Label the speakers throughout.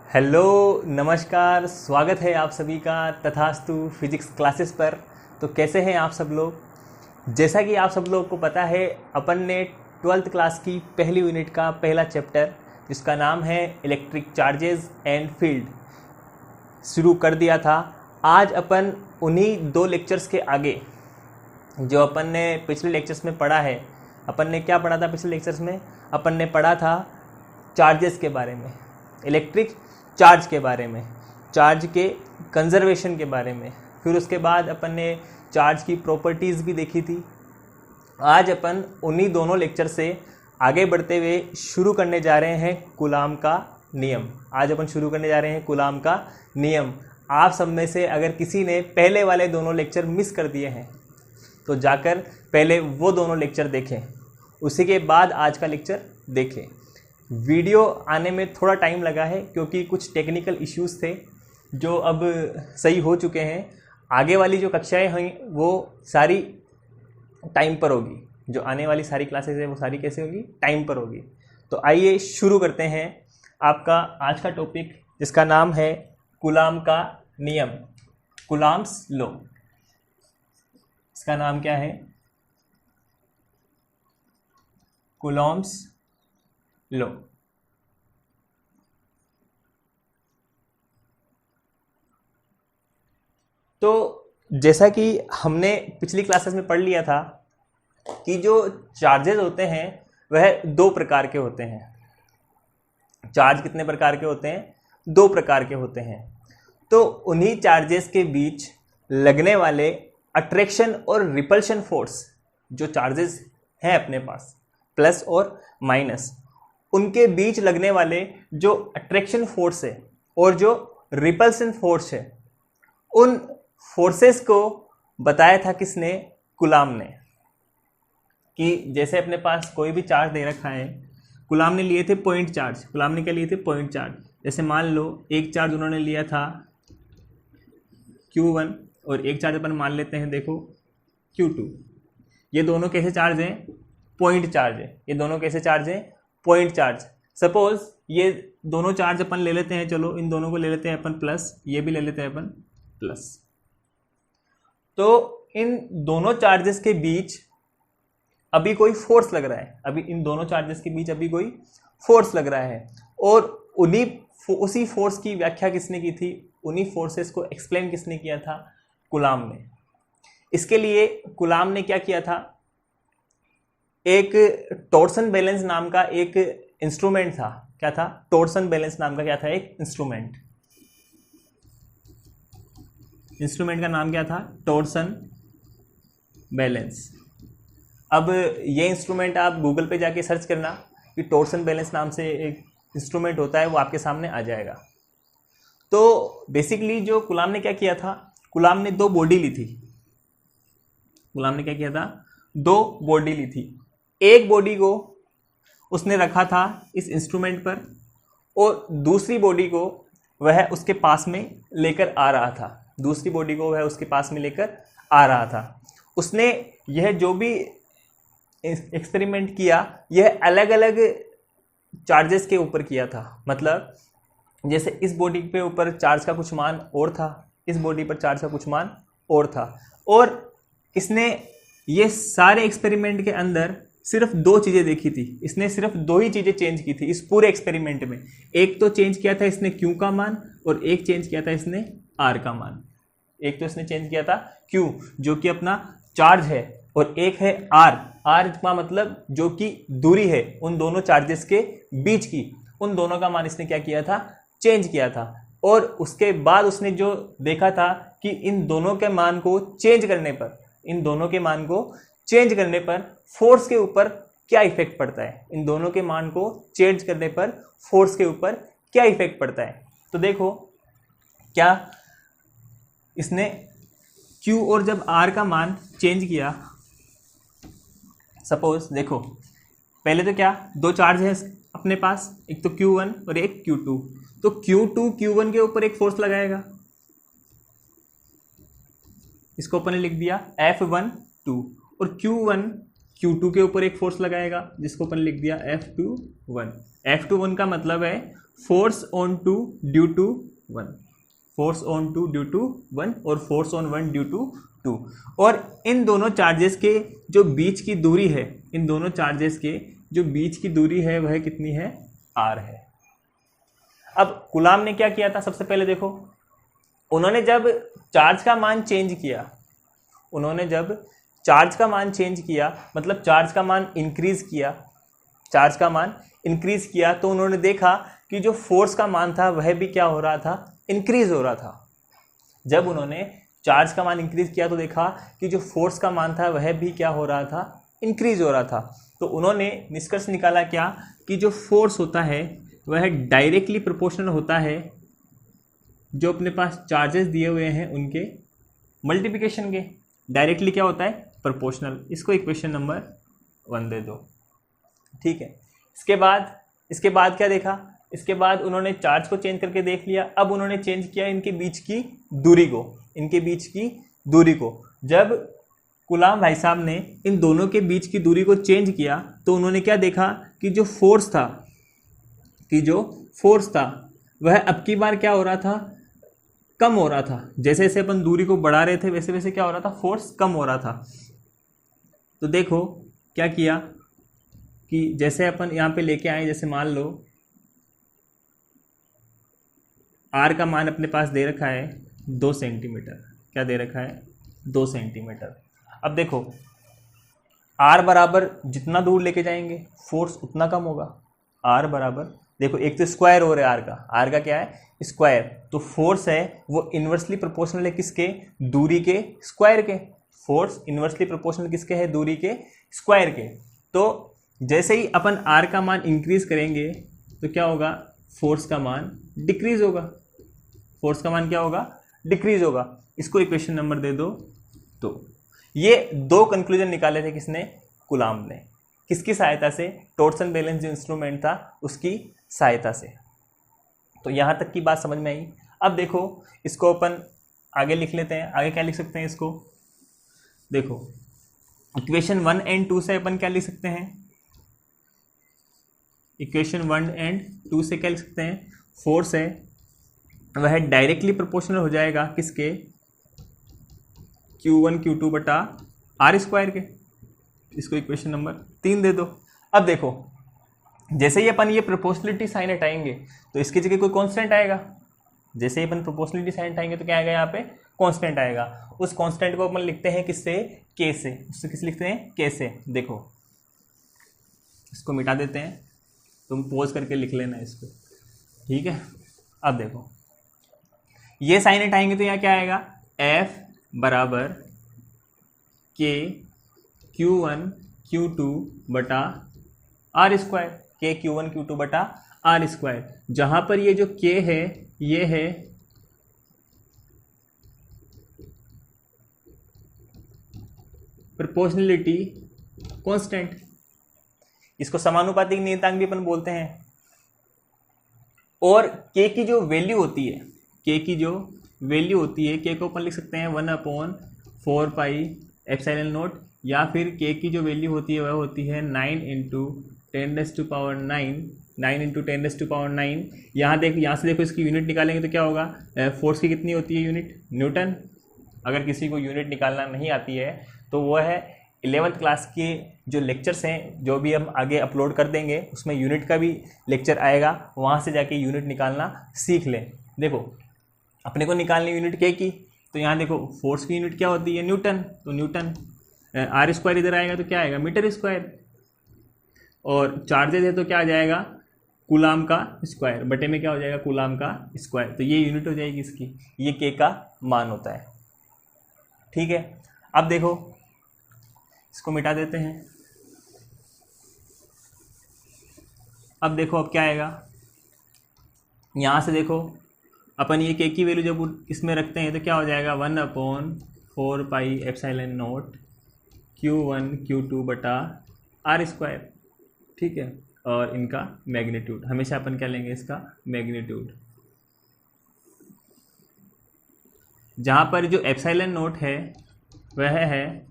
Speaker 1: Hello, नमस्कार, स्वागत है आप सभी का तथास्तु फिजिक्स क्लासेस पर। तो कैसे हैं आप सब लोग। जैसा कि आप सब लोगों को पता है, अपन ने 12th क्लास की पहली यूनिट का पहला चैप्टर जिसका नाम है इलेक्ट्रिक चार्जेस एंड फील्ड शुरू कर दिया था। आज अपन उन्हीं दो लेक्चर्स के आगे जो अपन ने पिछले लेक्चर्स में पढ़ा है, अपन ने क्या पढ़ा था पिछले लेक्चर्स में? अपन ने पढ़ा था चार्जेस के बारे में, इलेक्ट्रिक चार्ज के बारे में, चार्ज के कंजर्वेशन के बारे में। फिर उसके बाद अपन ने चार्ज की प्रॉपर्टीज़ भी देखी थी। आज अपन उन्हीं दोनों लेक्चर से आगे बढ़ते हुए शुरू करने जा रहे हैं कूलाम का नियम। आज अपन शुरू करने जा रहे हैं कूलाम का नियम। आप सब में से अगर किसी ने पहले वाले दोनों लेक्चर मिस कर दिए हैं तो जाकर पहले वो दोनों लेक्चर देखें, उसी के बाद आज का लेक्चर देखें। वीडियो आने में थोड़ा टाइम लगा है क्योंकि कुछ टेक्निकल इश्यूज़ थे जो अब सही हो चुके हैं। आगे वाली जो कक्षाएं हैं वो सारी टाइम पर होगी, जो आने वाली सारी क्लासेस है वो सारी कैसे होगी? टाइम पर होगी। तो आइए शुरू करते हैं आपका आज का टॉपिक जिसका नाम है कूलाम का नियम, कूलाम्स लॉ। इसका नाम क्या है? Coulomb's law. तो जैसा कि हमने पिछली क्लासेस में पढ़ लिया था कि जो चार्जेस होते हैं वह दो प्रकार के होते हैं। चार्ज कितने प्रकार के होते हैं? दो प्रकार के होते हैं। तो उन्हीं चार्जेस के बीच लगने वाले अट्रैक्शन और रिपल्शन फोर्स, जो चार्जेस हैं अपने पास प्लस और माइनस, उनके बीच लगने वाले जो अट्रैक्शन फोर्स है और जो रिपल्सन फोर्स है, उन फोर्सेस को बताया था किसने? कूलाम ने। कि जैसे अपने पास कोई भी चार्ज दे रखा है, कूलाम ने लिए थे पॉइंट चार्ज। कूलाम ने क्या लिए थे? Point charge. जैसे मान लो एक चार्ज उन्होंने लिया था Q1 और एक चार्ज अपन मान लेते हैं, देखो Q2। ये दोनों कैसे चार्ज हैं? पॉइंट चार्ज है। ये दोनों कैसे चार्ज हैं? Point charge. सपोज ये दोनों चार्ज अपन ले लेते हैं, चलो इन दोनों को ले लेते हैं अपन प्लस, ये भी ले लेते हैं अपन प्लस। तो इन दोनों चार्जेस के बीच अभी कोई फोर्स लग रहा है, अभी इन दोनों चार्जेस के बीच अभी कोई फोर्स लग रहा है। और उसी फोर्स की व्याख्या किसने की थी? उन्हीं फोर्सेस को एक्सप्लेन किसने किया था? कूलाम ने। इसके लिए कूलाम ने क्या किया था? एक टॉर्सन बैलेंस नाम का एक इंस्ट्रूमेंट था। क्या था? टॉर्सन बैलेंस नाम का क्या था? एक इंस्ट्रूमेंट। इंस्ट्रूमेंट का नाम क्या था? Torsion balance. अब ये इंस्ट्रूमेंट आप गूगल पे जाके सर्च करना कि टॉर्सन बैलेंस नाम से एक इंस्ट्रूमेंट होता है, वो आपके सामने आ जाएगा। तो बेसिकली जो कूलाम ने क्या किया था, कूलाम ने दो बॉडी ली थी। कूलाम ने क्या किया था? दो बॉडी ली थी। एक बॉडी को उसने रखा था इस इंस्ट्रूमेंट पर और दूसरी बॉडी को वह उसके पास में लेकर आ रहा था। दूसरी बॉडी को वह उसके पास में लेकर आ रहा था। उसने यह जो भी एक्सपेरिमेंट किया, यह अलग अलग चार्जेस के ऊपर किया था। मतलब जैसे इस बॉडी पे ऊपर चार्ज का कुछ मान और था, इस बॉडी पर चार्ज का कुछ मान और था। और इसने ये सारे एक्सपेरिमेंट के अंदर सिर्फ दो चीज़ें देखी थी। इसने सिर्फ दो ही चीज़ें चेंज की थी इस पूरे एक्सपेरिमेंट में। एक तो चेंज किया था इसने Q का मान और एक चेंज किया था इसने R का मान। एक तो इसने चेंज किया था Q जो कि अपना चार्ज है, और एक है R। R का मतलब जो कि दूरी है उन दोनों चार्जेस के बीच की, उन दोनों का मान इसने क्या किया था? चेंज किया था। और उसके बाद उसने जो देखा था कि इन दोनों के मान को चेंज करने पर, इन दोनों के मान को चेंज करने पर फोर्स के ऊपर क्या इफेक्ट पड़ता है। इन दोनों के मान को चेंज करने पर फोर्स के ऊपर क्या इफेक्ट पड़ता है। तो देखो क्या इसने Q और जब R का मान चेंज किया, सपोज देखो पहले तो क्या, दो चार्ज है अपने पास, एक तो Q1 और एक Q2। तो Q2 Q1 के ऊपर एक फोर्स लगाएगा, इसको अपन ने लिख दिया F1 और Q1 Q2 के ऊपर एक फोर्स लगाएगा जिसको अपन लिख दिया F21। F21 का मतलब है force on two due to one, force on two due to one और force on one due to two. और इन दोनों चार्जेस के जो बीच की दूरी है, इन दोनों चार्जेस के जो बीच की दूरी है वह कितनी है, r है। अब कूलाम ने क्या किया था, सबसे पहले देखो, उन्होंने जब चार्ज का मान चेंज किया, उन्होंने जब चार्ज का मान चेंज किया मतलब चार्ज का मान इंक्रीज किया, चार्ज का मान इंक्रीज किया, तो उन्होंने देखा कि जो फोर्स का मान था वह भी क्या हो रहा था, इंक्रीज हो रहा था। जब उन्होंने चार्ज का मान इंक्रीज किया तो देखा कि जो फोर्स का मान था वह भी क्या हो रहा था, इंक्रीज हो रहा था। तो उन्होंने निष्कर्ष निकाला क्या, कि जो फोर्स होता है वह डायरेक्टली प्रोपोर्शनल होता है जो अपने पास चार्जेस दिए हुए हैं उनके मल्टीप्लिकेशन के। डायरेक्टली क्या होता है, प्रोपोर्शनल। इसको इक्वेशन नंबर 1 दे दो, ठीक है। इसके बाद क्या देखा, इसके बाद उन्होंने चार्ज को चेंज करके देख लिया। अब उन्होंने चेंज किया इनके बीच की दूरी को, इनके बीच की दूरी को। जब कूलाम भाई साहब ने इन दोनों के बीच की दूरी को चेंज किया तो उन्होंने क्या देखा कि जो फोर्स था वह अब की बार क्या हो रहा था, कम हो रहा था। जैसे जैसे अपन दूरी को बढ़ा रहे थे वैसे वैसे क्या हो रहा था, फोर्स कम हो रहा था। तो देखो क्या किया कि जैसे अपन यहाँ पे लेके आए, जैसे मान लो आर का मान अपने पास दे रखा है 2 सेंटीमीटर, क्या दे रखा है, 2 सेंटीमीटर। अब देखो आर बराबर जितना दूर लेके जाएंगे फोर्स उतना कम होगा। आर बराबर देखो, एक तो स्क्वायर हो रहा है आर का क्या है, स्क्वायर। तो फोर्स है वो इन्वर्सली प्रोपोर्शनल है किसके, दूरी के स्क्वायर के। फोर्स इन्वर्सली प्रोपोर्शनल किसके है, दूरी के स्क्वायर के। तो जैसे ही अपन आर का मान इंक्रीज करेंगे तो क्या होगा, फोर्स का मान डिक्रीज होगा। फोर्स का मान क्या होगा, डिक्रीज होगा। इसको इक्वेशन नंबर दे दो। तो ये 2 कंक्लूजन निकाले थे किसने, कूलाम ने। किसकी सहायता से, टॉर्सन बैलेंस जो इंस्ट्रूमेंट था उसकी सहायता से। तो यहाँ तक की बात समझ में आई। अब देखो इसको अपन आगे लिख लेते हैं। आगे क्या लिख सकते हैं इसको, देखो इक्वेशन 1 और 2 से अपन क्या लिख सकते हैं, इक्वेशन 1 और 2 से क्या लिख सकते हैं, फोर्स है वह डायरेक्टली प्रोपोर्शनल हो जाएगा किसके, Q1 Q2 बटा आर स्क्वायर के। इसको इक्वेशन नंबर 3 दे दो। अब देखो जैसे ही अपन ये प्रोपोर्शनलिटी साइन हटाएंगे तो इसकी जगह कोई कांस्टेंट आएगा। जैसे ही अपन प्रोपोर्शनलिटी साइन हटाएंगे तो क्या आएगा, यहाँ पे कांस्टेंट आएगा। उस कांस्टेंट को अपन लिखते हैं किससे, के से। उससे किस लिखते हैं, के से। देखो इसको मिटा देते हैं, तुम पॉज करके लिख लेना इसको, ठीक है। अब देखो ये साइन हटाएंगे तो यहाँ क्या आएगा, F बराबर के Q1 Q2 बटा आर स्क्वायर, के Q1 Q2 बटा आर स्क्वायर। जहाँ पर ये जो K है ये है प्रोपोर्शनलिटी कांस्टेंट। इसको समानुपातिक नियतांक भी अपन बोलते हैं। और K की जो वैल्यू होती है, K की जो वैल्यू होती है, K को अपन लिख सकते हैं 1/4 पाई एप्सिलॉन नॉट, या फिर K की जो वैल्यू होती है वह होती है 9 × 10⁹ यहाँ से देखो इसकी यूनिट निकालेंगे तो क्या होगा, फोर्स की कितनी होती है यूनिट, न्यूटन। अगर किसी को यूनिट निकालना नहीं आती है तो वह है 11th क्लास के जो लेक्चर्स हैं जो भी हम आगे अपलोड कर देंगे उसमें यूनिट का भी लेक्चर आएगा, वहाँ से जाके यूनिट निकालना सीख लें। देखो अपने को निकालनी यूनिट के की, तो यहाँ देखो फोर्स की यूनिट क्या होती है, न्यूटन। तो न्यूटन, आर स्क्वायर इधर आएगा तो क्या आएगा, मीटर स्क्वायर। और चार्जेज है तो क्या आ जाएगा, कूलाम का स्क्वायर बटे में क्या हो जाएगा, कूलाम का स्क्वायर। तो ये यूनिट हो जाएगी इसकी, ये के का मान होता है, ठीक है। अब देखो इसको मिटा देते हैं। अब देखो अब क्या आएगा, यहाँ से देखो अपन ये के की वैल्यू जब इसमें रखते हैं तो क्या हो जाएगा, 1/4 pi epsilon naught Q1 Q2 बटा आर स्क्वायर, ठीक है। और इनका मैग्नीट्यूड हमेशा अपन क्या लेंगे, इसका मैग्नीट्यूड। जहाँ पर जो एप्सिलॉन नॉट है वह है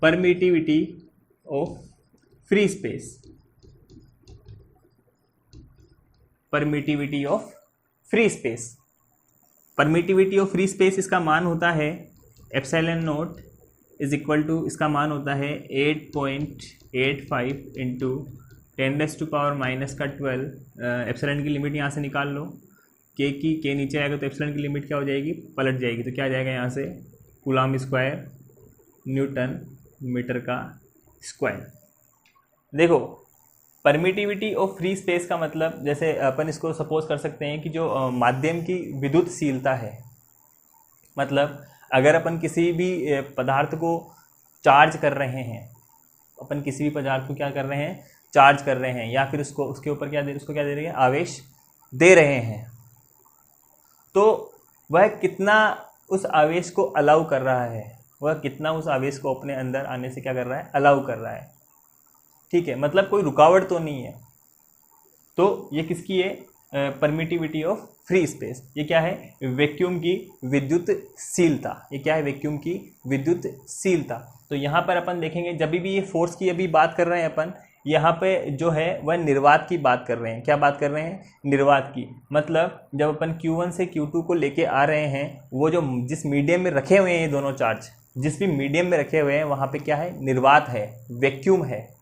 Speaker 1: permittivity of free space, permittivity of free space. Permittivity of free space इसका मान होता है epsilon naught is equal to, इसका मान होता है 8.85 इंटू 10⁻⁻12। एप्सिलॉन की लिमिट यहाँ से निकाल लो, के नीचे आएगा तो एप्सिलॉन की लिमिट क्या हो जाएगी, पलट जाएगी, तो क्या आ जाएगा यहाँ से कूलम्ब स्क्वायर न्यूटन मीटर का स्क्वायर। देखो परमिटिविटी ऑफ फ्री स्पेस का मतलब, जैसे अपन इसको सपोज कर सकते हैं कि जो माध्यम की विद्युतशीलता है, मतलब अगर अपन किसी भी पदार्थ को चार्ज कर रहे हैं, अपन किसी भी पदार्थ को क्या कर रहे हैं, चार्ज कर रहे हैं, या फिर उसको उसके ऊपर उसको क्या दे रहे हैं, आवेश दे रहे हैं, तो वह कितना उस आवेश को अलाउ कर रहा है, वह कितना उस आवेश को अपने अंदर आने से क्या कर रहा है, अलाउ कर रहा है। ठीक है, मतलब कोई रुकावट तो नहीं है। तो ये किसकी है, परमिटिविटी ऑफ फ्री स्पेस। ये क्या है, वैक्यूम की विद्युतशीलता। ये क्या है, वैक्यूम की विद्युतशीलता। तो यहाँ पर अपन देखेंगे जब भी ये फोर्स की अभी बात कर रहे हैं अपन, यहाँ पे जो है वह निर्वात की बात कर रहे हैं। क्या बात कर रहे हैं, निर्वात की। मतलब जब अपन Q1 से Q2 को लेके आ रहे हैं, वो जो जिस मीडियम में रखे हुए हैं ये दोनों चार्ज, जिस भी मीडियम में रखे हुए हैं वहाँ पे क्या है, निर्वात है, वैक्यूम है।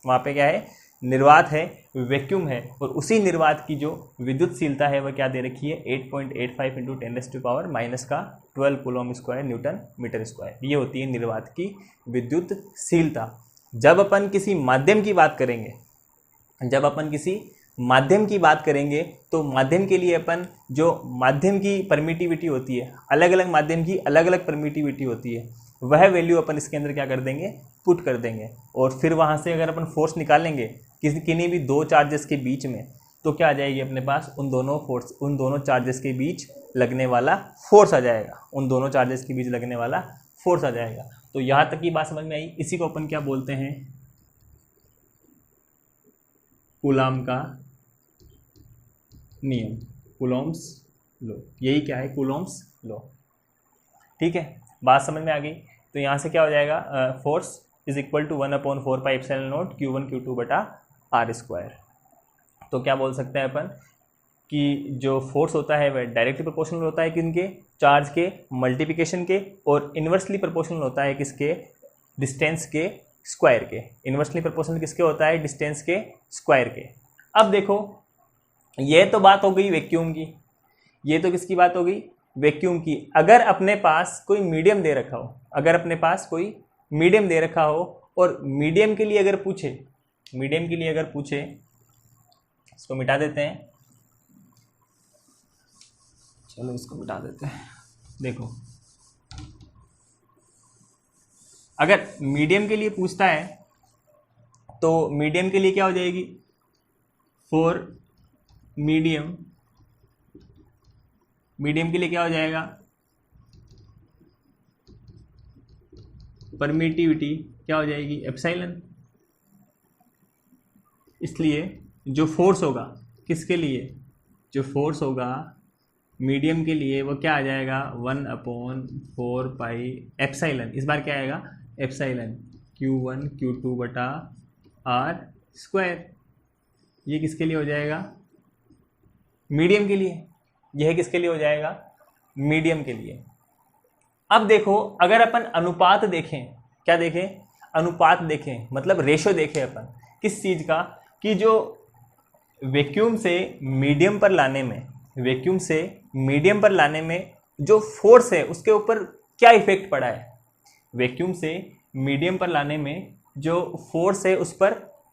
Speaker 1: वहाँ पे क्या है, निर्वात है, वैक्यूम है। और उसी निर्वात की जो विद्युतशीलता है वह क्या दे रखी है, 8.85 into 10⁻⁻12 coulomb square newton metre square. ये होती है निर्वात की विद्युतशीलता। जब अपन किसी माध्यम की बात करेंगे, जब अपन किसी माध्यम की बात करेंगे तो माध्यम के लिए अपन जो माध्यम की परमिटिविटी होती है, अलग अलग माध्यम की अलग अलग परमिटिविटी होती है, वह वैल्यू अपन इसके अंदर क्या कर देंगे, पुट कर देंगे। और फिर वहाँ से अगर अपन फोर्स निकालेंगे किन्हीं भी दो चार्जेस के बीच में, तो क्या आ जाएगी अपने पास, उन दोनों चार्जेस के बीच लगने वाला फोर्स आ जाएगा, उन दोनों चार्जेस के बीच लगने वाला फोर्स आ जाएगा। तो यहाँ तक की बात समझ में आई। इसी को अपन क्या बोलते हैं, कूलम्ब का नियम, कूलम्ब्स लॉ। यही क्या है, कूलम्ब्स लॉ। ठीक है, बात समझ में आ गई। तो यहाँ से क्या हो जाएगा, force is equal to 1/4 pi epsilon naught Q1 Q2 बटा R स्क्वायर। तो क्या बोल सकते हैं अपन कि जो फोर्स होता है वह डायरेक्टली प्रोपोर्शनल होता है किनके, चार्ज के मल्टीप्लिकेशन के, और इन्वर्सली प्रोपोर्शनल होता है किसके, डिस्टेंस के स्क्वायर के। इन्वर्सली प्रोपोर्शनल किसके होता है, डिस्टेंस के स्क्वायर के। अब देखो ये तो बात हो गई वैक्यूम की, ये तो किसकी बात हो गई, वैक्यूम की। अगर अपने पास कोई मीडियम दे रखा हो, अगर अपने पास कोई मीडियम दे रखा हो और मीडियम के लिए अगर पूछे, मीडियम के लिए अगर पूछे, इसको मिटा देते हैं, चलो इसको मिटा देते हैं। देखो अगर मीडियम के लिए पूछता है तो मीडियम के लिए क्या हो जाएगी, फॉर मीडियम, मीडियम के लिए क्या हो जाएगा, परमिटिविटी क्या हो जाएगी, एप्सिलॉन। इसलिए जो फोर्स होगा किसके लिए, जो फोर्स होगा मीडियम के लिए वो क्या आ जाएगा, 1/4 पाई एप्सिलॉन। इस बार क्या आएगा, एप्सिलॉन Q1 Q2 बटा R स्क्वायर। ये किसके लिए हो जाएगा, मीडियम के लिए। यह किसके लिए हो जाएगा, मीडियम के लिए। अब देखो अगर अपन अनुपात देखें, क्या देखें, अनुपात देखें, मतलब रेशो देखें अपन किस चीज़ का, कि जो वैक्यूम से मीडियम पर लाने में, वैक्यूम से मीडियम पर लाने में जो फोर्स है उसके ऊपर क्या इफेक्ट पड़ा है, वैक्यूम से मीडियम पर लाने में जो फोर्स है उस पर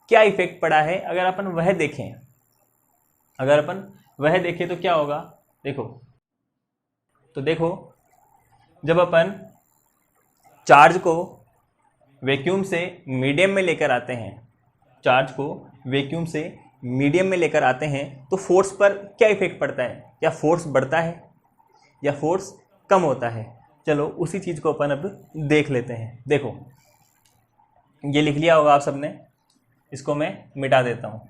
Speaker 1: क्या इफेक्ट पड़ा है। अगर अपन वह देखें, अगर अपन वह देखें तो क्या होगा, देखो तो देखो जब अपन चार्ज को वैक्यूम से मीडियम में लेकर आते हैं, चार्ज को वैक्यूम से मीडियम में लेकर आते हैं तो फोर्स पर क्या इफेक्ट पड़ता है, या फोर्स बढ़ता है या फोर्स कम होता है। चलो उसी चीज़ को अपन अब देख लेते हैं। देखो ये लिख लिया होगा आप सबने, इसको मैं मिटा देता हूँ।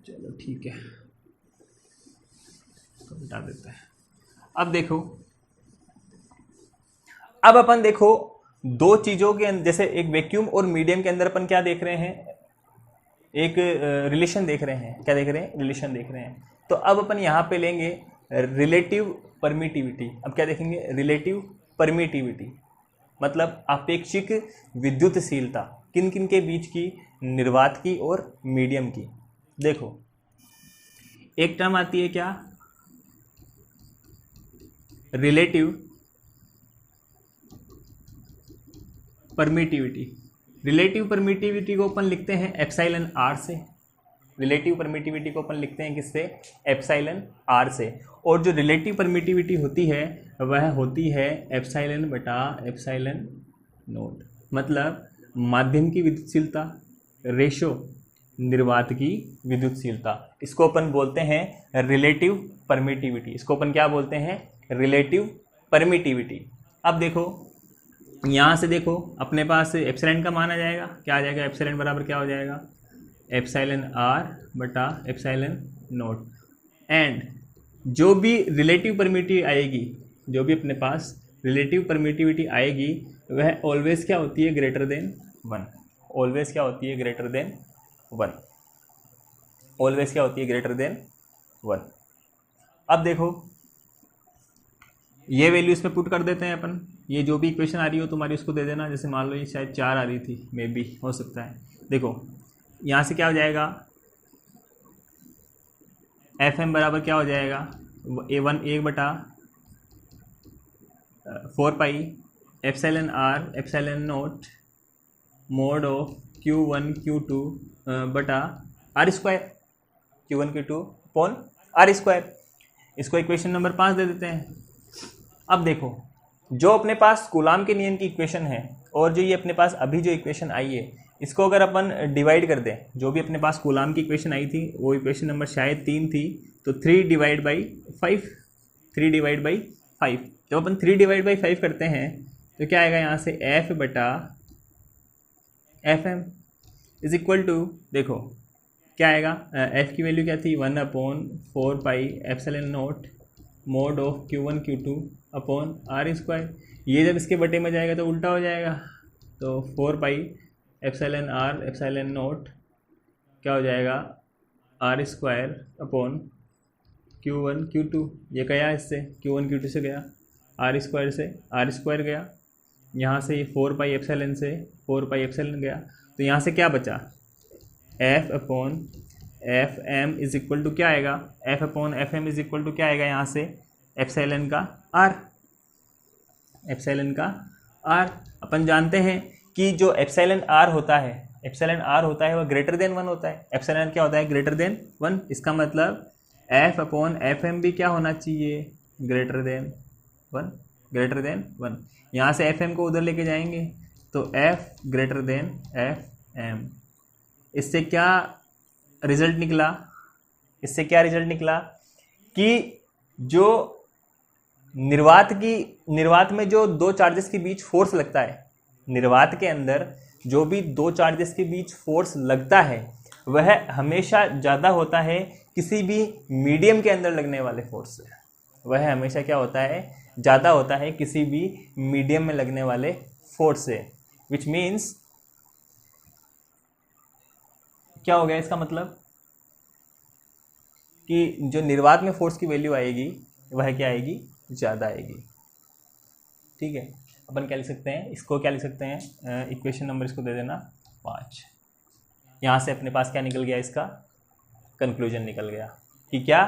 Speaker 1: चलो ठीक है, इसको मिटा देते हैं। अब देखो, अब अपन देखो दो चीज़ों के जैसे एक वैक्यूम और मीडियम के अंदर अपन क्या देख रहे हैं, एक रिलेशन देख रहे हैं। क्या देख रहे हैं? रिलेशन देख रहे हैं। तो अब अपन यहाँ पे लेंगे रिलेटिव परमिटिविटी। अब क्या देखेंगे? रिलेटिव परमिटिविटी मतलब अपेक्षिक विद्युतशीलता किन किन के बीच की? निर्वात की और मीडियम की। देखो एक टर्म आती है क्या? Relative permittivity. रिलेटिव परमिटिविटी को अपन लिखते हैं एप्सिलॉन आर से। रिलेटिव परमिटिविटी को अपन लिखते हैं किससे? एप्सिलॉन आर से। और जो रिलेटिव परमिटिविटी होती है वह होती है एप्सिलॉन बटा एप्सिलॉन नोट। मतलब माध्यम की विद्युतशीलता रेशो निर्वात की विद्युतशीलता। इसको अपन बोलते हैं रिलेटिव परमिटिविटी। इसको अपन क्या बोलते हैं? Relative permittivity. अब देखो यहाँ से देखो अपने पास एप्सिलॉन का मान आ जाएगा। क्या आ जाएगा? एप्सिलॉन बराबर क्या हो जाएगा? एप्सिलॉन आर बटा एप्सिलॉन नोट। एंड जो भी रिलेटिव परमिटिविटी आएगी, जो भी अपने पास रिलेटिव परमिटिविटी आएगी वह ऑलवेज क्या होती है? Greater than 1। ऑलवेज क्या होती है? Greater than 1। ऑलवेज क्या होती है? Greater than 1। अब देखो ये वैल्यू इसमें पुट कर देते हैं अपन। ये जो भी इक्वेशन आ रही हो तुम्हारी उसको दे देना। जैसे मान लो ये शायद 4 आ रही थी, मे बी हो सकता है। देखो यहाँ से क्या हो जाएगा? एफ एम बराबर क्या हो जाएगा? A1 1 बटा 4 pi epsilon R epsilon naught mod of Q1 Q2 बटा R square. Q1 Q2 upon R square. इसको इक्वेशन नंबर 5 दे देते हैं। अब देखो जो अपने पास कूलाम के नियम की इक्वेशन है और जो ये अपने पास अभी जो इक्वेशन आई है इसको अगर अपन डिवाइड कर दें, जो भी अपने पास कूलाम की इक्वेशन आई थी वो इक्वेशन नंबर शायद 3 थी, तो 3 डिवाइड बाई 5। 3 डिवाइड बाई 5 जब अपन 3 डिवाइड बाई 5 करते हैं तो क्या आएगा? यहाँ से एफ बटा F M is equal to, देखो क्या आएगा? एफ की वैल्यू क्या थी? 1/4 pi epsilon naught mod of Q1 Q2 upon R square. ये जब इसके बटे में जाएगा तो उल्टा हो जाएगा, तो 4 pi epsilon R epsilon naught क्या हो जाएगा? R square upon Q1 Q2। ये गया इससे, Q1 Q2 से गया, आर स्क्वायर से आर स्क्वायर गया, यहाँ से ये 4 पाई एप्सिलॉन से 4 पाई एप्सिलॉन गया। तो यहाँ से क्या बचा? F upon F M is equal to क्या आएगा? F upon F M is equal to क्या आएगा? यहाँ से एप्सिलॉन का आर। एप्सिलॉन का आर अपन जानते हैं कि जो एप्सिलॉन आर होता है, एप्सिलॉन आर होता है वह ग्रेटर देन 1 होता है। एप्सिलॉन क्या होता है? Greater than 1। इसका मतलब एफ अपॉन एफ एम भी क्या होना चाहिए? Greater than 1। Greater than 1। यहाँ से एफ एम को उधर लेके जाएंगे तो F greater than F M. इससे क्या रिजल्ट निकला? इससे क्या रिजल्ट निकला कि जो निर्वात में जो दो चार्जेस के बीच फोर्स लगता है, निर्वात के अंदर जो भी दो चार्जेस के बीच फोर्स लगता है वह हमेशा ज़्यादा होता है किसी भी मीडियम के अंदर लगने वाले फोर्स से। वह हमेशा क्या होता है? ज़्यादा होता है किसी भी मीडियम में लगने वाले फोर्स से। विच मीन्स क्या हो गया? इसका मतलब कि जो निर्वात में फोर्स की वैल्यू आएगी वह क्या आएगी? ज़्यादा आएगी। ठीक है, अपन क्या लिख सकते हैं? इसको क्या लिख सकते हैं? इक्वेशन नंबर इसको दे देना 5। यहाँ से अपने पास क्या निकल गया? इसका कंक्लूजन निकल गया कि क्या?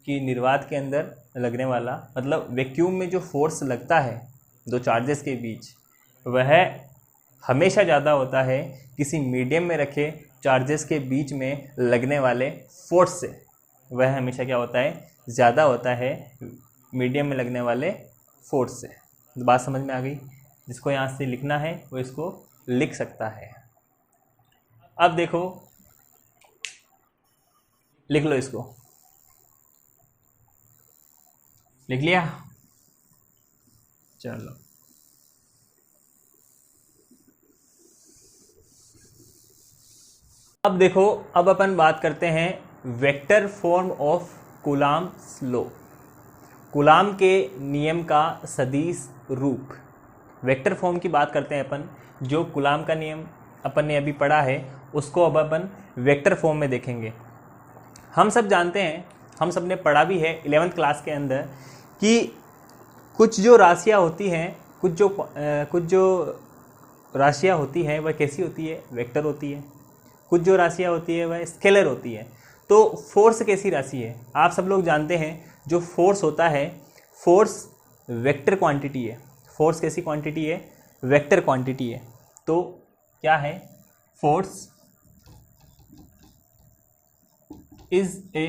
Speaker 1: कि निर्वात के अंदर लगने वाला मतलब वैक्यूम में जो फोर्स लगता है दो चार्जेस के बीच वह हमेशा ज़्यादा होता है किसी मीडियम में रखे चार्जेस के बीच में लगने वाले फोर्स से। वह हमेशा क्या होता है? ज़्यादा होता है मीडियम में लगने वाले फोर्स से। बात समझ में आ गई? जिसको यहाँ से लिखना है वो इसको लिख सकता है। अब देखो लिख लो, इसको लिख लिया? चलो अब देखो, अब अपन बात करते हैं vector form of coulombs law. Coulomb के नियम का सदिश रूप। वेक्टर फॉर्म की बात करते हैं अपन। जो कूलाम का नियम अपन ने अभी पढ़ा है उसको अब अपन वेक्टर फॉर्म में देखेंगे। हम सब जानते हैं, हम सब ने पढ़ा भी है 11th क्लास के अंदर कि कुछ जो राशियाँ होती हैं, कुछ जो राशियाँ होती हैं वह कैसी होती है, वेक्टर होती है। कुछ जो राशियाँ होती है वह स्केलर होती है। तो फोर्स कैसी राशि है? आप सब लोग जानते हैं जो फोर्स होता है, फोर्स वेक्टर क्वांटिटी है। फोर्स कैसी क्वांटिटी है? वेक्टर क्वांटिटी है। तो क्या है? Force is a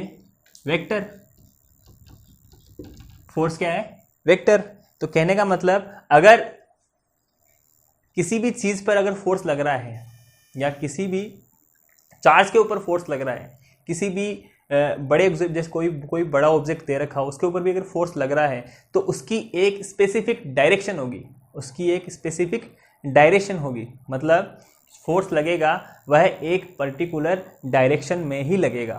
Speaker 1: vector. Force क्या है? वेक्टर। तो कहने का मतलब अगर किसी भी चीज़ पर अगर फोर्स लग रहा है या किसी भी चार्ज के ऊपर फोर्स लग रहा है, किसी भी बड़े ऑब्जेक्ट, जैसे कोई बड़ा ऑब्जेक्ट दे रखा हो उसके ऊपर भी अगर फोर्स लग रहा है तो उसकी एक स्पेसिफिक डायरेक्शन होगी, उसकी एक स्पेसिफिक डायरेक्शन होगी। मतलब फोर्स लगेगा वह एक पर्टिकुलर डायरेक्शन में ही लगेगा।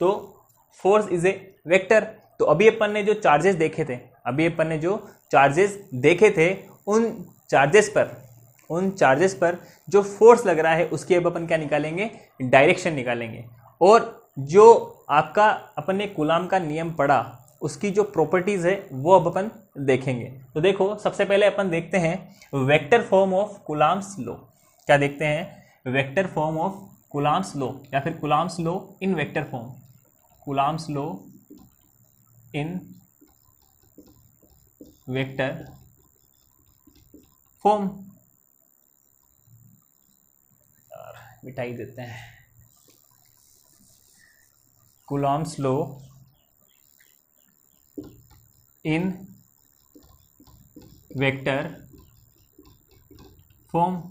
Speaker 1: तो फोर्स इज ए वेक्टर। तो अभी अपन ने जो चार्जेस देखे थे उन चार्जेस पर जो फोर्स लग रहा है उसकी अब अपन क्या निकालेंगे? डायरेक्शन निकालेंगे। और जो आपका अपन ने कूलाम का नियम पढ़ा उसकी जो प्रॉपर्टीज़ है वो अब अपन देखेंगे। तो देखो, सबसे पहले अपन देखते हैं vector form of coulombs law. क्या देखते हैं? Vector form of coulombs law या फिर coulombs law in vector form. Coulombs law in vector form. मिटाई देते हैं। Coulomb's law in vector form.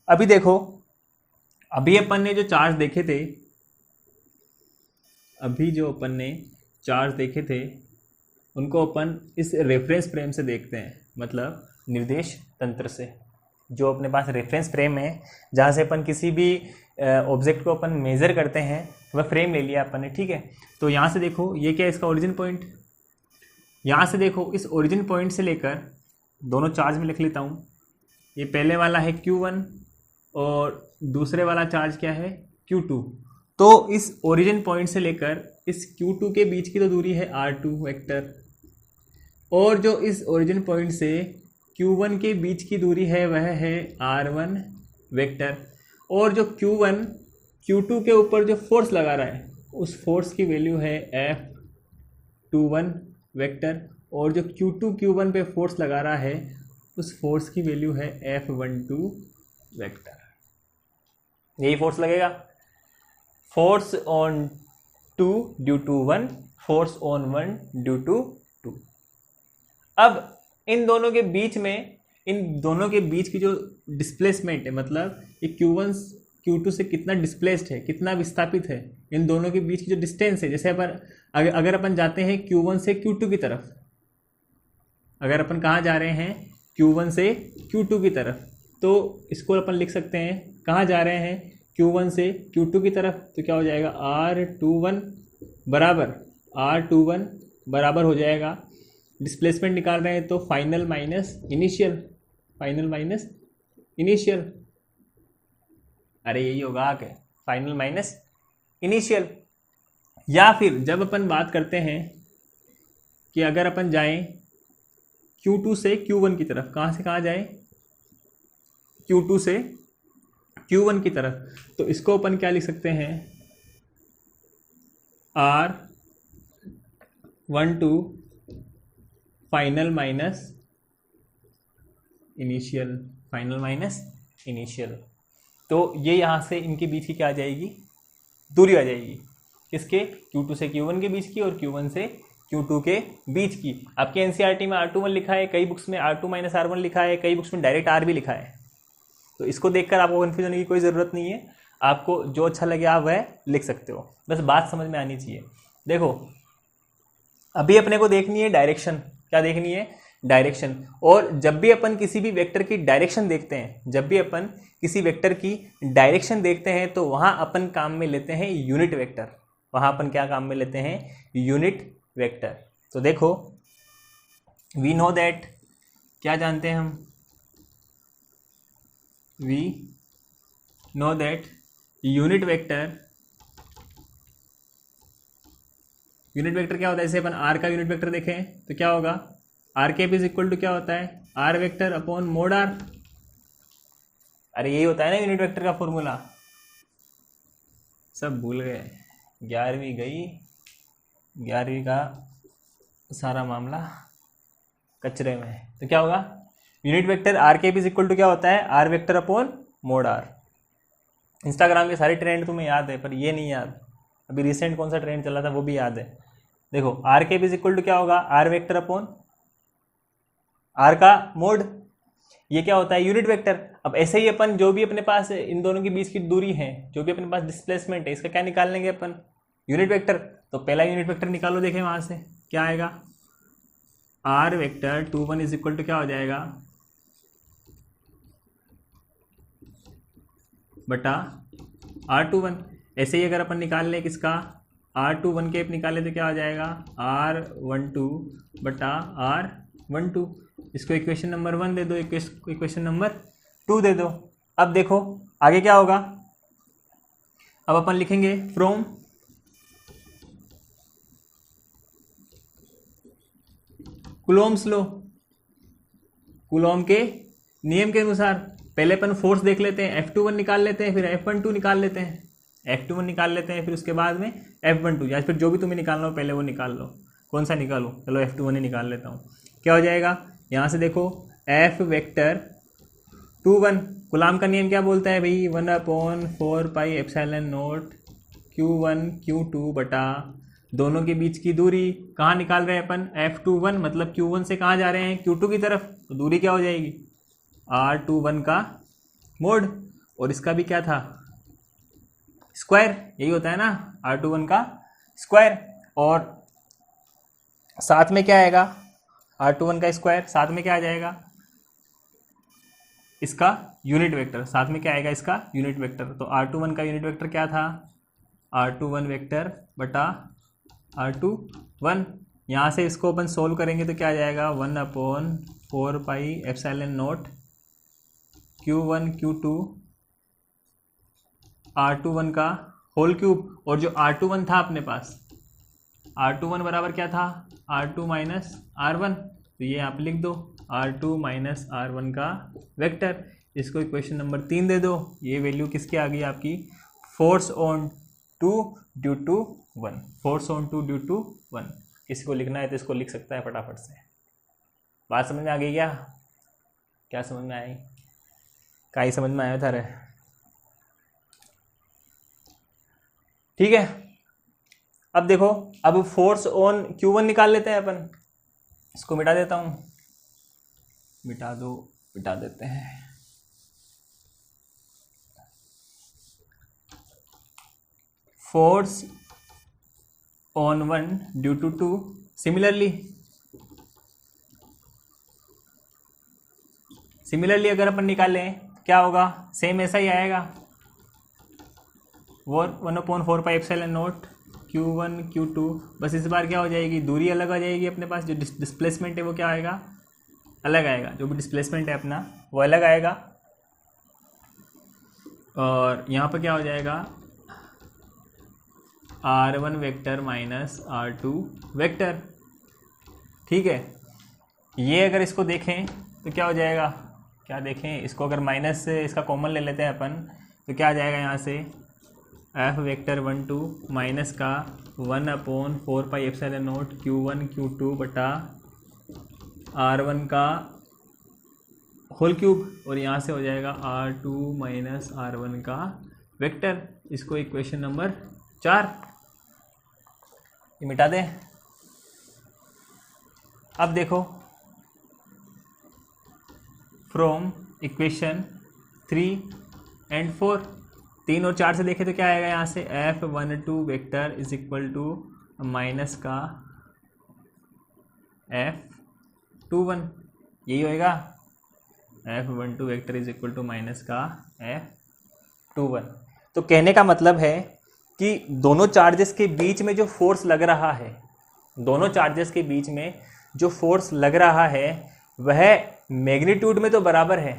Speaker 1: अभी देखो, अभी अपन ने जो चार्ज देखे थे उनको अपन इस रेफरेंस फ्रेम से देखते हैं, मतलब निर्देश तंत्र से। जो अपने पास रेफरेंस फ्रेम है जहाँ से अपन किसी भी ऑब्जेक्ट को अपन मेज़र करते हैं, वह फ्रेम ले लिया अपन ने, ठीक है। तो यहाँ से देखो, ये क्या है? इसका ओरिजिन पॉइंट। यहाँ से देखो, इस ओरिजिन पॉइंट से लेकर दोनों चार्ज में लिख लेता हूँ। ये पहले वाला है Q1 और दूसरे वाला चार्ज क्या है? Q2। तो इस ओरिजिन पॉइंट से लेकर इस Q2 के बीच की तो दूरी है R2 वेक्टर, और जो इस ओरिजिन पॉइंट से Q1 के बीच की दूरी है वह है R1 वेक्टर। और जो Q1 Q2 के ऊपर जो फोर्स लगा रहा है उस फोर्स की वैल्यू है F21 वेक्टर, और जो Q2 Q1 पे फोर्स लगा रहा है उस फोर्स की वैल्यू है F12 वेक्टर। यही फोर्स लगेगा। Force on 2 due to 1, force on 1 due to 2। अब इन दोनों के बीच की जो डिस्प्लेसमेंट है, मतलब ये Q1 Q2 से कितना डिस्प्लेस्ड है, कितना विस्थापित है, इन दोनों के बीच की जो डिस्टेंस है, जैसे अगर अपन जाते हैं Q1 से Q2 की तरफ, अगर अपन कहाँ जा रहे हैं? Q1 से Q2 की तरफ, तो इसको अपन लिख सकते हैं, कहाँ जा रहे हैं? Q1 से Q2 की तरफ। तो क्या हो जाएगा? R21 बराबर हो जाएगा, डिस्प्लेसमेंट निकाल रहे हैं तो फाइनल माइनस इनिशियल। अरे यही होगा क्या? Final minus initial. या फिर जब अपन बात करते हैं कि अगर अपन जाएं Q2 से Q1 की तरफ, कहाँ से कहाँ जाएं? Q2 से Q1 की तरफ, तो इसको अपन क्या लिख सकते हैं? R12 final minus initial. तो ये यहाँ से इनके बीच की क्या आ जाएगी? दूरी आ जाएगी। किसके? Q2 से Q1 के बीच की और Q1 से Q2 के बीच की। आपके एनसीईआरटी में R21 लिखा है, कई बुक्स में R2 माइनस R1 लिखा है, कई बुक्स में डायरेक्ट R भी लिखा है। तो इसको देखकर आपको कन्फ्यूजन होने की कोई ज़रूरत नहीं है। आपको जो अच्छा लगे आप वह लिख सकते हो, बस बात समझ में आनी चाहिए। देखो, अभी अपने को देखनी है डायरेक्शन। क्या देखनी है? डायरेक्शन। और जब भी अपन किसी भी वेक्टर की डायरेक्शन देखते हैं, तो वहाँ अपन काम में लेते हैं यूनिट वेक्टर। तो देखो, वी नो दैट, क्या जानते हैं हम? We know that unit vector क्या होता है, जैसे अपन आर का यूनिट वेक्टर देखें तो क्या होगा, R cap is equal to क्या होता है, R vector upon mod R. अरे यही होता है ना यूनिट वेक्टर का फॉर्मूला, सब भूल गए, 11वीं गई, 11वीं का सारा मामला कचरे में। तो क्या होगा, unit vector R cap is equal to क्या होता है, R vector upon mod R. Instagram के सारे ट्रेंड तुम्हें याद है, पर ये नहीं याद अभी रिसेंट कौन सा ट्रेंड चला था वो भी याद है। देखो R cap is equal to क्या होगा, आर वेक्टर अपॉन आर का मोड, ये क्या होता है, यूनिट वेक्टर। अब ऐसे ही अपन जो भी अपने पास इन दोनों के बीच की दूरी है, जो भी अपने पास डिस्प्लेसमेंट है, इसका क्या निकाल लेंगे अपन, यूनिट वेक्टर। तो पहला यूनिट वेक्टर निकालो, देखें वहां से क्या आएगा, R vector 21 is equal to क्या हो जाएगा, बटा R21। ऐसे ही अगर अपन निकाल लें किसका, R21 कैप निकाले तो क्या हो जाएगा, R12 बटा R12। इसको इक्वेशन नंबर 1 दे दो, इक्वेशन नंबर 2 दे दो। अब देखो आगे क्या होगा, अब अपन लिखेंगे फ्रॉम कूलोम्स लॉ, कूलोम के नियम के अनुसार पहले अपन फोर्स देख लेते हैं, F21 निकाल लेते हैं, फिर F12 निकाल लेते हैं, F21 निकाल लेते हैं, फिर उसके बाद में F12, या फिर जो भी तुम्हें निकालना हो पहले वो निकाल लो। कौन सा निकालो, चलो F21 ही निकाल लेता हूँ। क्या हो जाएगा, यहाँ से देखो F वेक्टर 21, कूलाम का नियम क्या बोलता है भाई, 1/4πε0 Q1 Q2 बटा दोनों के बीच की दूरी। कहाँ निकाल रहे हैं अपन, F21, मतलब Q1 से कहाँ जा रहे हैं, Q2 की तरफ, तो दूरी क्या हो जाएगी, R21 का मोड, और इसका भी क्या था, स्क्वायर, यही होता है ना, R21 का स्क्वायर। और साथ में क्या आएगा, R21 का स्क्वायर, साथ में क्या आ जाएगा, इसका यूनिट वेक्टर, साथ में क्या आएगा, इसका यूनिट वेक्टर। तो R21 का यूनिट वेक्टर क्या था, R21 वेक्टर बटा R21। यहाँ से इसको अपन सोल्व करेंगे तो क्या आ जाएगा, 1/4πε0 Q1 Q2 R21 का होल क्यूब। और जो R21 था अपने पास, R21 बराबर क्या था, R2 माइनस R1, तो ये आप लिख दो, R2 माइनस R1 का वेक्टर। इसको इक्वेशन नंबर 3 दे दो। ये वैल्यू किसकी आ गई आपकी, force on 2 due to 1, force on 2 due to 1। किसी को लिखना है तो इसको लिख सकता है फटाफट से। बात समझ में आ गई क्या, क्या समझ में आई, का ही समझ में आया था रे, ठीक है। अब देखो, अब फोर्स ऑन Q1 निकाल लेते हैं अपन, इसको मिटा देता हूं, मिटा दो, मिटा देते हैं। Force on 1 due to 2, similarly अगर अपन निकालें क्या होगा, सेम ऐसा ही आएगा, 1/4πε0 Q1 Q2। बस इस बार क्या हो जाएगी, दूरी अलग आ जाएगी अपने पास, जो डिस्प्लेसमेंट है वो क्या आएगा, अलग आएगा, जो भी डिस्प्लेसमेंट है अपना वो अलग आएगा। और यहाँ पर क्या हो जाएगा, R1 vector minus R2 vector, ठीक है। ये अगर इसको देखें तो क्या हो जाएगा, क्या देखें इसको, अगर माइनस से इसका कॉमन ले लेते हैं अपन तो क्या आ जाएगा, यहाँ से F वेक्टर 1 2 माइनस का 1/4πε0 Q1 Q2 बटा R1 का होल क्यूब, और यहाँ से हो जाएगा R2 माइनस R1 का वेक्टर। इसको इक्वेशन नंबर 4 ये मिटा दें। अब देखो, फ्रॉम इक्वेशन 3 एंड 4, 3 और 4 से देखें तो क्या आएगा, यहाँ से F12 vector is equal to minus का F21, यही होएगा, F12 vector is equal to minus का F21। तो कहने का मतलब है कि दोनों चार्जेस के बीच में जो फोर्स लग रहा है, दोनों चार्जेस के बीच में जो फोर्स लग रहा है वह मैग्नीट्यूड में तो बराबर है।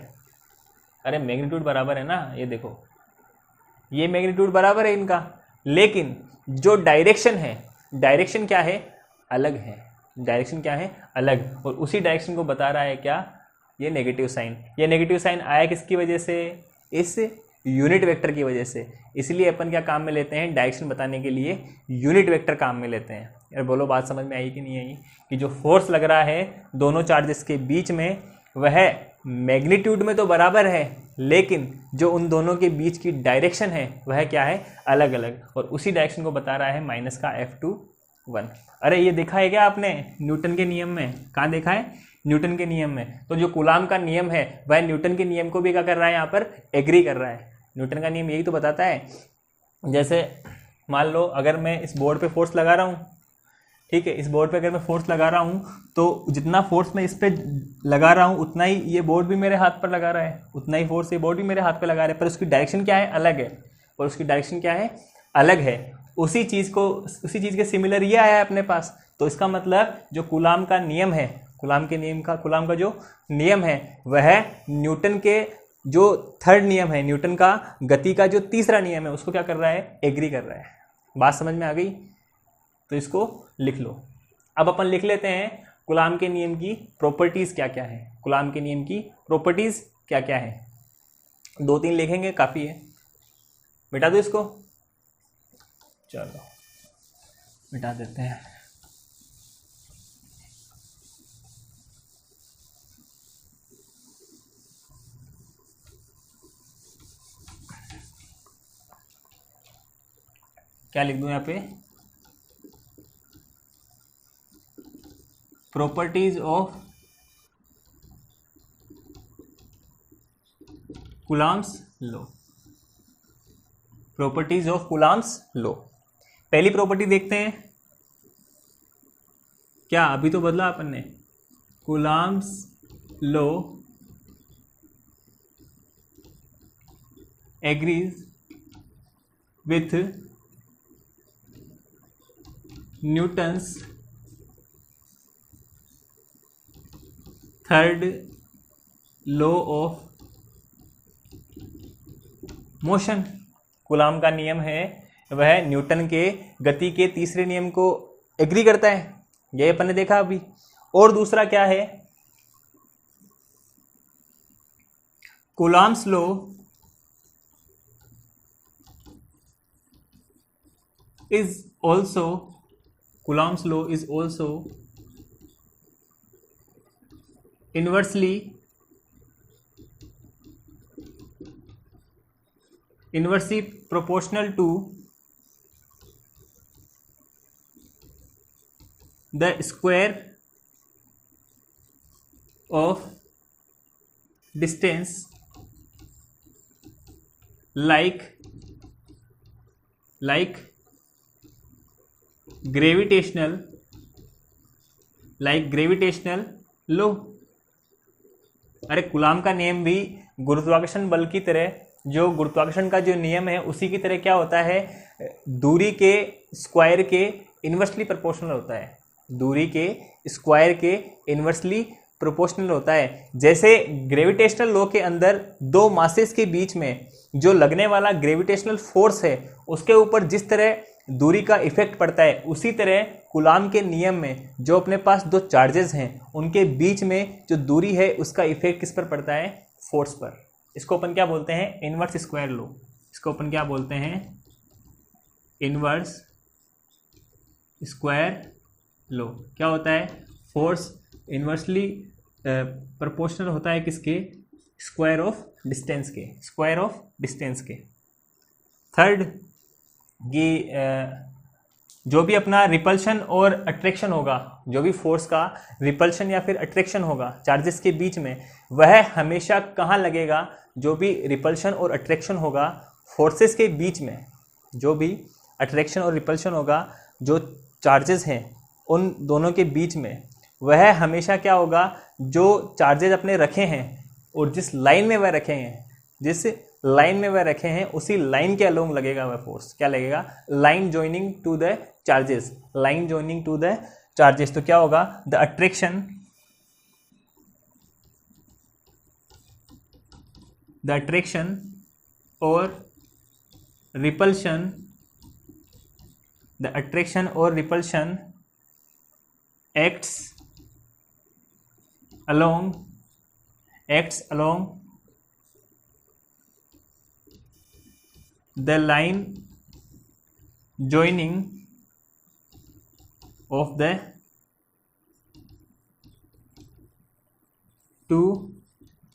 Speaker 1: अरे मैग्नीट्यूड बराबर है ना, ये देखो ये मैग्नीट्यूड बराबर है इनका, लेकिन जो डायरेक्शन है, डायरेक्शन क्या है, अलग है, डायरेक्शन क्या है, अलग, और उसी डायरेक्शन को बता रहा है क्या, ये नेगेटिव साइन। ये नेगेटिव साइन आया किसकी वजह से, इस यूनिट वेक्टर की वजह से। इसलिए अपन क्या काम में लेते हैं, डायरेक्शन बताने के लिए यूनिट वेक्टर काम में लेते हैं। यार बोलो बात समझ में आई कि नहीं आई, कि जो फोर्स लग रहा है दोनों चार्जेस के बीच में वह मैग्नीट्यूड में तो बराबर है, लेकिन जो उन दोनों के बीच की डायरेक्शन है वह क्या है, अलग अलग, और उसी डायरेक्शन को बता रहा है माइनस का F21। अरे ये देखा है क्या आपने न्यूटन के नियम में, कहाँ देखा है, न्यूटन के नियम में। तो जो कूलाम का नियम है वह न्यूटन के नियम को भी क्या कर रहा है, यहाँ पर एग्री कर रहा है। न्यूटन का नियम यही तो बताता है। जैसे मान लो अगर मैं इस बोर्ड पे फोर्स लगा रहा हूँ, ठीक है, इस बोर्ड पे अगर मैं फोर्स लगा रहा हूँ तो जितना फोर्स मैं इस पे लगा रहा हूँ उतना ही ये बोर्ड भी मेरे हाथ पर लगा रहा है, उतना ही फोर्स ये बोर्ड भी मेरे हाथ पे लगा रहा है, पर उसकी डायरेक्शन क्या है, अलग है, और उसकी डायरेक्शन क्या है, अलग है। उसी चीज़ के सिमिलर ये आया है अपने पास। तो इसका मतलब जो कूलाम का नियम है, कूलाम का जो नियम है वह न्यूटन के जो थर्ड नियम है, न्यूटन का गति का जो तीसरा नियम है उसको क्या कर रहा है, एग्री कर रहा है। बात समझ में आ गई, तो इसको लिख लो। अब अपन लिख लेते हैं कूलाम के नियम की प्रॉपर्टीज़ क्या क्या है, कूलाम के नियम की प्रॉपर्टीज़ क्या क्या है। 2-3 लिखेंगे, काफ़ी है। मिटा दो इसको, चलो मिटा देते हैं। क्या लिख दूं यहाँ पे, properties of coulombs law, properties of coulombs law. पहली प्रॉपर्टी देखते हैं, क्या अभी तो बदला अपन ने, coulombs law agrees with Newton's third law of motion. Coulomb का नियम है वह न्यूटन के गति के तीसरे नियम को एग्री करता है, ये अपन ने देखा अभी। और दूसरा क्या है, coulombs law is also, Coulomb's law is also inversely proportional to the square of distance like gravitational law. अरे कूलाम का नियम भी गुरुत्वाकर्षण बल की तरह, जो गुरुत्वाकर्षण का जो नियम है उसी की तरह क्या होता है, दूरी के स्क्वायर के इन्वर्सली प्रोपोर्शनल होता है, दूरी के स्क्वायर के इन्वर्सली प्रोपोर्शनल होता है। जैसे ग्रेविटेशनल लॉ के अंदर दो मासेस के बीच में जो लगने वाला ग्रेविटेशनल फोर्स है उसके ऊपर जिस तरह दूरी का इफेक्ट पड़ता है, उसी तरह कूलाम के नियम में जो अपने पास दो चार्जेस हैं उनके बीच में जो दूरी है उसका इफेक्ट किस पर पड़ता है, फोर्स पर। इसको अपन क्या बोलते हैं, इनवर्स स्क्वायर लॉ। इसको अपन क्या बोलते हैं, इनवर्स स्क्वायर लॉ। क्या होता है, फोर्स इनवर्सली प्रोपोर्शनल होता है किसके, स्क्वायर ऑफ डिस्टेंस के, स्क्वायर ऑफ डिस्टेंस के। थर्ड कि जो भी अपना रिपल्शन और अट्रैक्शन होगा, जो भी फोर्स का रिपल्शन या फिर अट्रैक्शन होगा चार्जेस के बीच में, वह हमेशा कहाँ लगेगा, जो भी रिपल्शन और अट्रैक्शन होगा फोर्सेस के बीच में, जो भी अट्रैक्शन और रिपल्शन होगा जो चार्जेस हैं उन दोनों के बीच में, वह हमेशा क्या होगा, जो चार्जेस अपने रखे हैं और जिस लाइन में वह रखे हैं, जिस लाइन में वह रखे हैं उसी लाइन के अलोंग लगेगा वह फोर्स। क्या लगेगा, line joining two the charges, line joining two the charges. तो क्या होगा, द अट्रैक्शन और रिपल्शन, द अट्रैक्शन और repulsion acts along the line joining of the two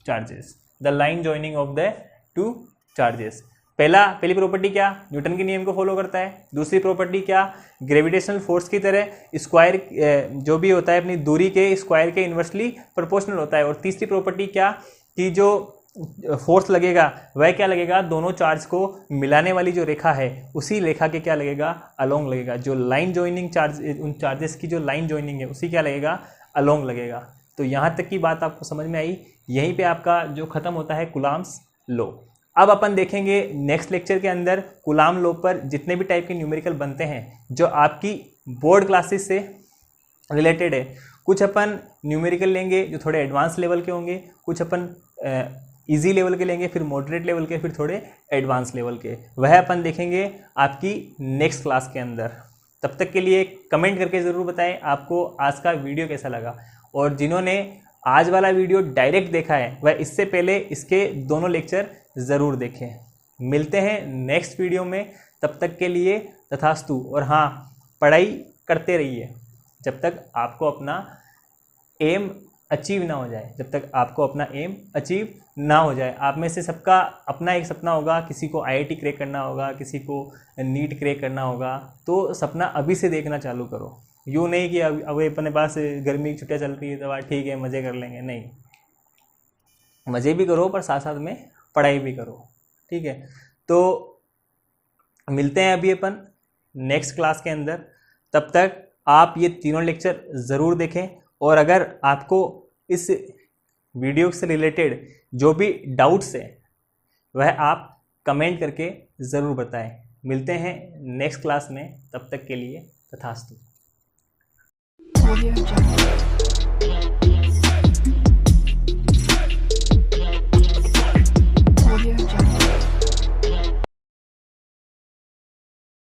Speaker 1: charges, the line joining of the two charges। पहली property क्या, Newton के नियम को फॉलो करता है। दूसरी प्रॉपर्टी क्या, ग्रेविटेशनल फोर्स की तरह स्क्वायर जो भी होता है अपनी दूरी के स्क्वायर के इन्वर्सली प्रोपोर्शनल होता है। और तीसरी प्रॉपर्टी क्या, कि जो फोर्स लगेगा वह क्या लगेगा, दोनों चार्ज को मिलाने वाली जो रेखा है उसी रेखा के क्या लगेगा, अलोंग लगेगा। जो लाइन जॉइनिंग चार्ज, उन चार्जेस की जो लाइन जॉइनिंग है उसी क्या लगेगा, अलोंग लगेगा। तो यहाँ तक की बात आपको समझ में आई। यहीं पे आपका जो खत्म होता है कूलम्ब्स लॉ। अब अपन देखेंगे नेक्स्ट लेक्चर के अंदर कूलम्ब लॉ पर जितने भी टाइप के न्यूमेरिकल बनते हैं जो आपकी बोर्ड क्लासेस से रिलेटेड है। कुछ अपन न्यूमेरिकल लेंगे जो थोड़े एडवांस लेवल के होंगे, कुछ अपन इजी लेवल के लेंगे, फिर मॉडरेट लेवल के, फिर थोड़े एडवांस लेवल के। वह अपन देखेंगे आपकी नेक्स्ट क्लास के अंदर। तब तक के लिए कमेंट करके ज़रूर बताएं आपको आज का वीडियो कैसा लगा। और जिन्होंने आज वाला वीडियो डायरेक्ट देखा है वह इससे पहले इसके दोनों लेक्चर ज़रूर देखें। मिलते हैं नेक्स्ट वीडियो में, तब तक के लिए तथास्तु। और हाँ, पढ़ाई करते रहिए जब तक आपको अपना एम अचीव ना हो जाए, जब तक आपको अपना एम अचीव ना हो जाए। आप में से सबका अपना एक सपना होगा, किसी को आईआईटी क्रैक करना होगा, किसी को नीट क्रैक करना होगा। तो सपना अभी से देखना चालू करो। यूँ नहीं कि अब अपने पास गर्मी की छुट्टियाँ चल रही है तो ठीक है मज़े कर लेंगे, नहीं, मज़े भी करो पर साथ साथ में पढ़ाई भी करो, ठीक है। तो मिलते हैं अभी अपन नेक्स्ट क्लास के अंदर। तब तक आप ये तीनों लेक्चर ज़रूर देखें। और अगर आपको इस वीडियो से रिलेटेड जो भी डाउट्स है वह आप कमेंट करके ज़रूर बताएं। मिलते हैं नेक्स्ट क्लास में, तब तक के लिए तथास्तु।